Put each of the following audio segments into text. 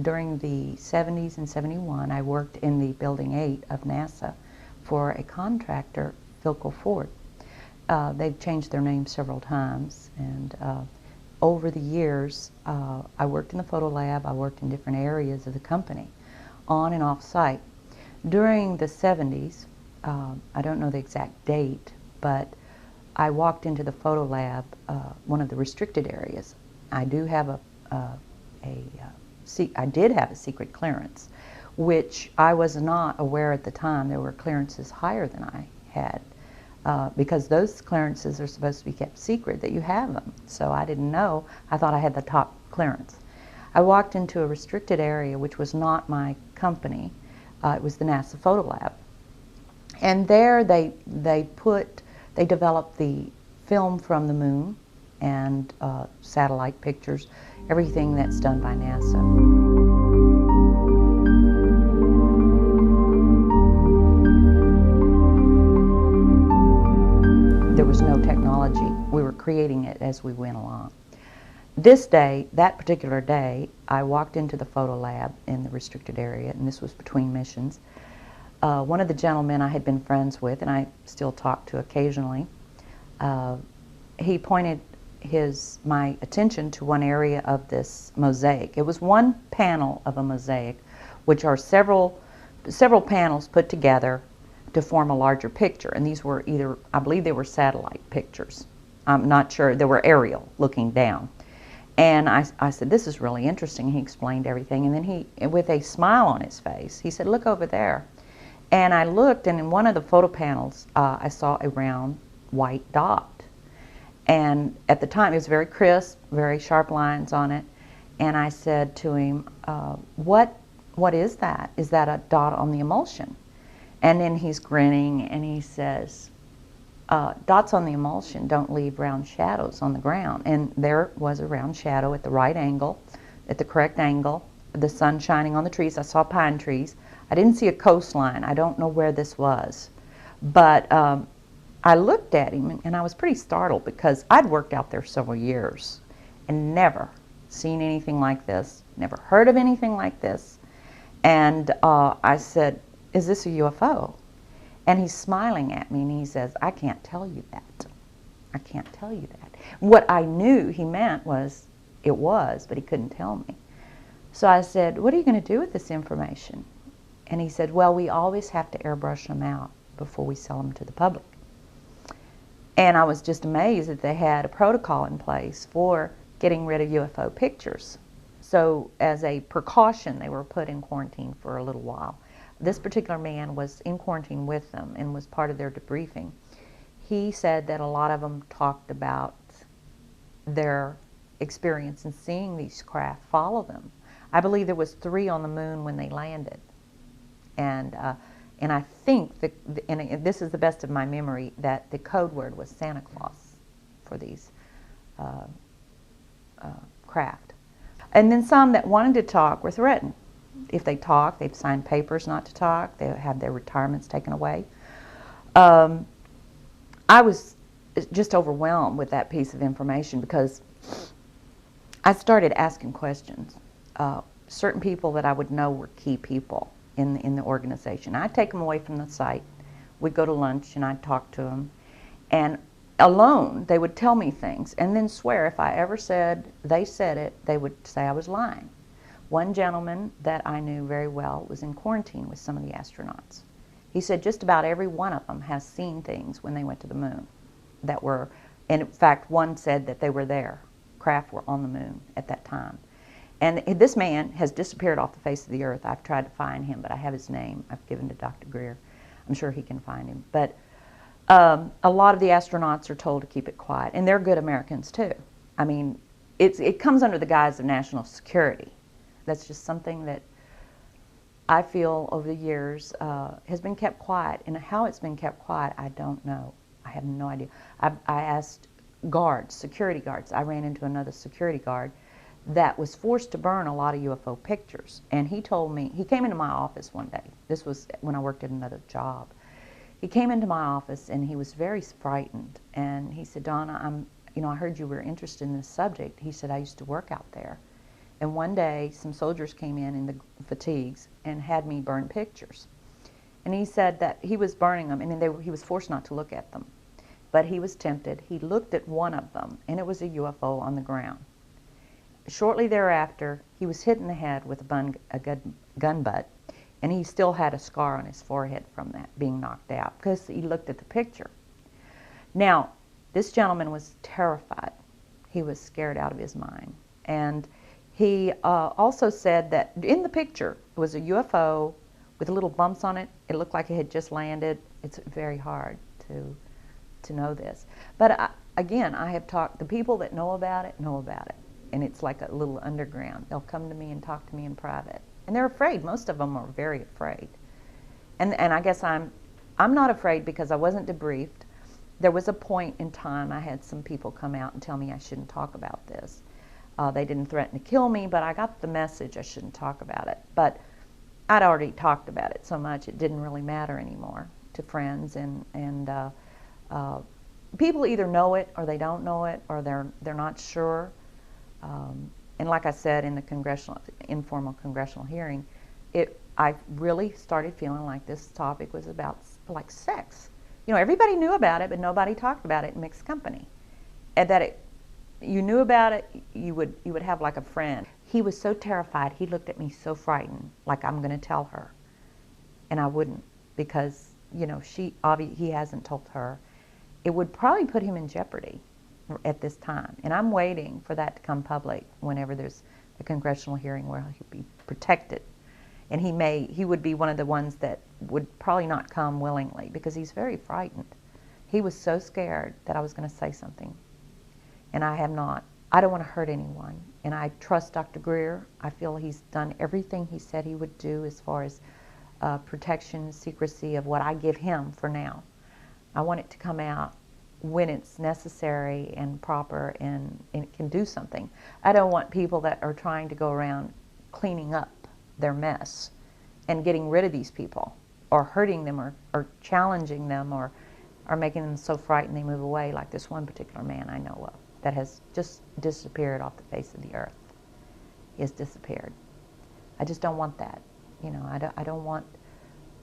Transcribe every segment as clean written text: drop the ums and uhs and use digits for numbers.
During the 70s and 71, I worked in the Building 8 of NASA for a contractor, Philco Ford. They've changed their name several times, and over the years, I worked in the photo lab, I worked in different areas of the company, on and off site. During the 70s, I don't know the exact date, but I walked into the photo lab, one of the restricted areas. I did have a secret clearance, which I was not aware at the time. There were clearances higher than I had, because those clearances are supposed to be kept secret, that you have them. So I didn't know. I thought I had the top clearance. I walked into a restricted area, which was not my company. It was the NASA photo lab. And there they developed the film from the moon and satellite pictures, everything that's done by NASA. There was no technology. We were creating it as we went along. This day, that particular day, I walked into the photo lab in the restricted area, and this was between missions. One of the gentlemen I had been friends with, and I still talk to occasionally, he pointed my attention to one area of this mosaic. It was one panel of a mosaic, which are several panels put together to form a larger picture. And these were either, I believe they were satellite pictures. I'm not sure. They were aerial, looking down. And I said, this is really interesting. He explained everything. And then he, with a smile on his face, he said, look over there. And I looked, and in one of the photo panels, I saw a round white dot. And at the time, it was very crisp, very sharp lines on it. And I said to him, what is that? Is that a dot on the emulsion? And then he's grinning, and he says, dots on the emulsion don't leave round shadows on the ground. And there was a round shadow at the right angle, at the correct angle, the sun shining on the trees. I saw pine trees. I didn't see a coastline. I don't know where this was. But I looked at him, and I was pretty startled because I'd worked out there several years and never seen anything like this, never heard of anything like this. And I said, "Is this a UFO?" And he's smiling at me, and he says, "I can't tell you that. I can't tell you that." What I knew he meant was it was, but he couldn't tell me. So I said, "What are you going to do with this information?" And he said, "Well, we always have to airbrush them out before we sell them to the public." And I was just amazed that they had a protocol in place for getting rid of UFO pictures. So as a precaution, they were put in quarantine for a little while. This particular man was in quarantine with them and was part of their debriefing. He said that a lot of them talked about their experience in seeing these craft follow them. I believe there was 3 on the moon when they landed. And I think, that, and this is the best of my memory, that the code word was Santa Claus for these craft. And then some that wanted to talk were threatened. If they talk, they've signed papers not to talk. They have their retirements taken away. I was just overwhelmed with that piece of information because I started asking questions. Certain people that I would know were key people in the organization. I'd take them away from the site. We'd go to lunch and I'd talk to them. And alone, they would tell me things and then swear if I ever said they said it, they would say I was lying. One gentleman that I knew very well was in quarantine with some of the astronauts. He said just about every one of them has seen things when they went to the moon that were, and in fact, one said that they were there. Craft were on the moon at that time. And this man has disappeared off the face of the earth. I've tried to find him, but I have his name. I've given to Dr. Greer. I'm sure he can find him. But a lot of the astronauts are told to keep it quiet, and they're good Americans too. I mean, it comes under the guise of national security. That's just something that I feel over the years has been kept quiet, and how it's been kept quiet, I don't know. I have no idea. I asked guards, security guards. I ran into another security guard that was forced to burn a lot of UFO pictures, and he told me, he came into my office one day. This was when I worked at another job. He came into my office and he was very frightened, and he said, "Donna, I heard you were interested in this subject." He said, "I used to work out there, and one day some soldiers came in the fatigues and had me burn pictures." And he said that he was burning them, and he was forced not to look at them, but he was tempted. He looked at one of them, and it was a UFO on the ground. Shortly thereafter, he was hit in the head with a gun butt, and he still had a scar on his forehead from that being knocked out because he looked at the picture. Now, this gentleman was terrified. He was scared out of his mind. And he also said that in the picture, it was a UFO with little bumps on it. It looked like it had just landed. It's very hard to know this. But again, I have talked, the people that know about it. And it's like a little underground. They'll come to me and talk to me in private. And they're afraid. Most of them are very afraid. And I guess I'm not afraid because I wasn't debriefed. There was a point in time I had some people come out and tell me I shouldn't talk about this. They didn't threaten to kill me, but I got the message I shouldn't talk about it. But I'd already talked about it so much it didn't really matter anymore to friends. And people either know it or they don't know it, or they're not sure. And like I said in the informal congressional hearing, I really started feeling like this topic was about like sex. Everybody knew about it, but nobody talked about it in mixed company. And that you knew about it, you would have like a friend. He was so terrified. He looked at me so frightened, like I'm going to tell her, and I wouldn't because he hasn't told her. It would probably put him in jeopardy at this time, and I'm waiting for that to come public whenever there's a congressional hearing where he'll be protected, and he would be one of the ones that would probably not come willingly because he's very frightened. He was so scared that I was going to say something, and I have not. I don't want to hurt anyone, and I trust Dr. Greer. I feel he's done everything he said he would do as far as protection, secrecy of what I give him for now. I want it to come out when it's necessary and proper and it can do something. I don't want people that are trying to go around cleaning up their mess and getting rid of these people, or hurting them, or challenging them, or making them so frightened they move away, like this one particular man I know of that has just disappeared off the face of the earth. He has disappeared. I just don't want that. You know, I don't want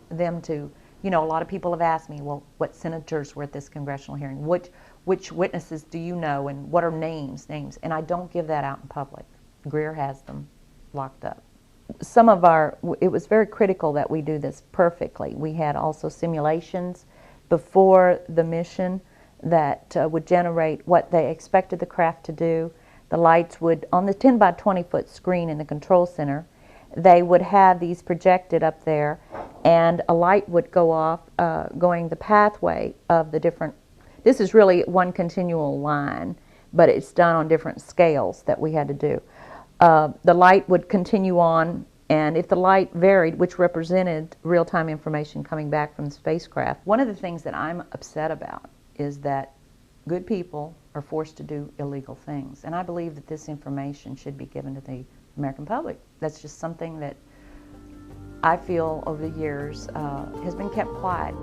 them to, you know, a lot of people have asked me, well, what senators were at this congressional hearing? Which witnesses do you know, and what are names? And I don't give that out in public. Greer has them locked up. Some of it was very critical that we do this perfectly. We had also simulations before the mission that would generate what they expected the craft to do. The lights would, on the 10 by 20 foot screen in the control center, they would have these projected up there, and a light would go off going the pathway of the different, this is really one continual line, but it's done on different scales that we had to do. The light would continue on, and if the light varied, which represented real-time information coming back from the spacecraft. One of the things that I'm upset about is that good people are forced to do illegal things, and I believe that this information should be given to the American public. That's just something that I feel over the years has been kept quiet.